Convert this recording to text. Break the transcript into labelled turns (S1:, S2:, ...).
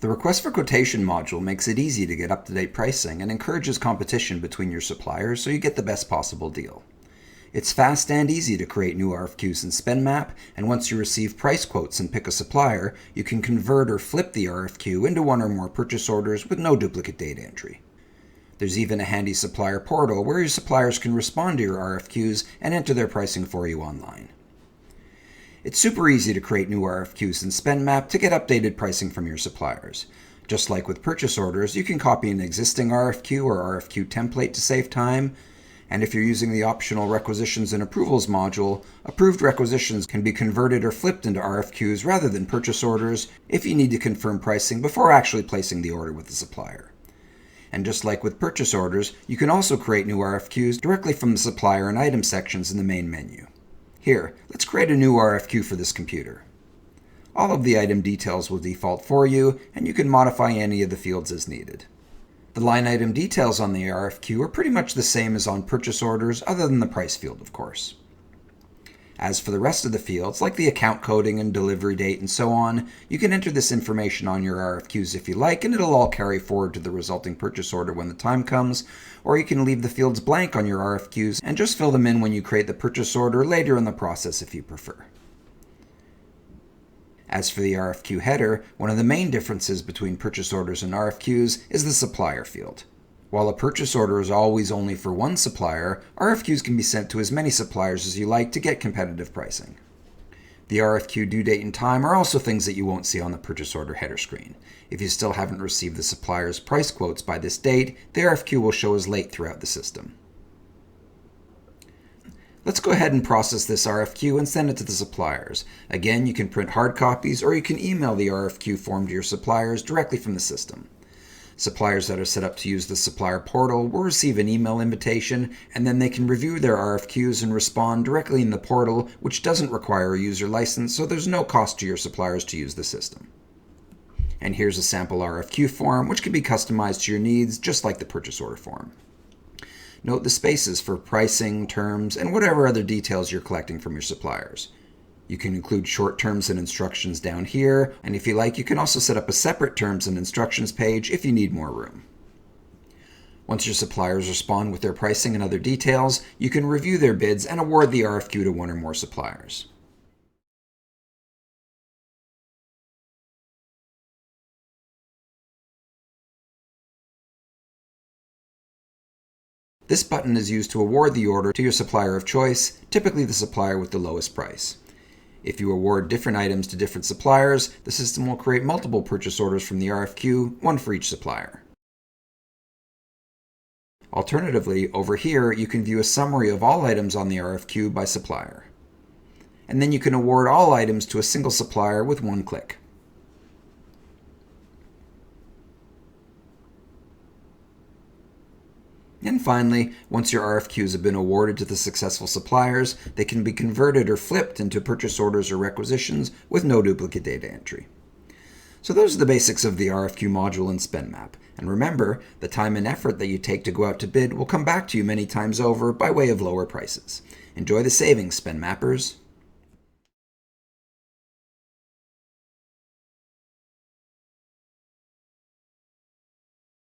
S1: The Request for Quotation module makes it easy to get up-to-date pricing and encourages competition between your suppliers so you get the best possible deal. It's fast and easy to create new RFQs in SpendMap, and once you receive price quotes and pick a supplier, you can convert or flip the RFQ into one or more purchase orders with no duplicate data entry. There's even a handy supplier portal where your suppliers can respond to your RFQs and enter their pricing for you online. It's super easy to create new RFQs in SpendMap to get updated pricing from your suppliers. Just like with purchase orders, you can copy an existing RFQ or RFQ template to save time. And if you're using the optional Requisitions and Approvals module, approved requisitions can be converted or flipped into RFQs rather than purchase orders if you need to confirm pricing before actually placing the order with the supplier. And just like with purchase orders, you can also create new RFQs directly from the supplier and item sections in the main menu. Here, let's create a new RFQ for this computer. All of the item details will default for you, and you can modify any of the fields as needed. The line item details on the RFQ are pretty much the same as on purchase orders, other than the price field, of course. As for the rest of the fields, like the account coding and delivery date and so on, you can enter this information on your RFQs if you like, and it'll all carry forward to the resulting purchase order when the time comes, or you can leave the fields blank on your RFQs and just fill them in when you create the purchase order later in the process if you prefer. As for the RFQ header, one of the main differences between purchase orders and RFQs is the supplier field. While a purchase order is always only for one supplier, RFQs can be sent to as many suppliers as you like to get competitive pricing. The RFQ due date and time are also things that you won't see on the purchase order header screen. If you still haven't received the supplier's price quotes by this date, the RFQ will show as late throughout the system. Let's go ahead and process this RFQ and send it to the suppliers. Again, you can print hard copies or you can email the RFQ form to your suppliers directly from the system. Suppliers that are set up to use the supplier portal will receive an email invitation, and then they can review their RFQs and respond directly in the portal, which doesn't require a user license, so there's no cost to your suppliers to use the system. And here's a sample RFQ form, which can be customized to your needs, just like the purchase order form. Note the spaces for pricing, terms, and whatever other details you're collecting from your suppliers. You can include short terms and instructions down here, and if you like, you can also set up a separate terms and instructions page if you need more room. Once your suppliers respond with their pricing and other details, you can review their bids and award the RFQ to one or more suppliers. This button is used to award the order to your supplier of choice, typically the supplier with the lowest price. If you award different items to different suppliers, the system will create multiple purchase orders from the RFQ, one for each supplier. Alternatively, over here, you can view a summary of all items on the RFQ by supplier. And then you can award all items to a single supplier with one click. And finally, once your RFQs have been awarded to the successful suppliers, they can be converted or flipped into purchase orders or requisitions with no duplicate data entry. So those are the basics of the RFQ module in SpendMap. And remember, the time and effort that you take to go out to bid will come back to you many times over by way of lower prices. Enjoy the savings, SpendMappers!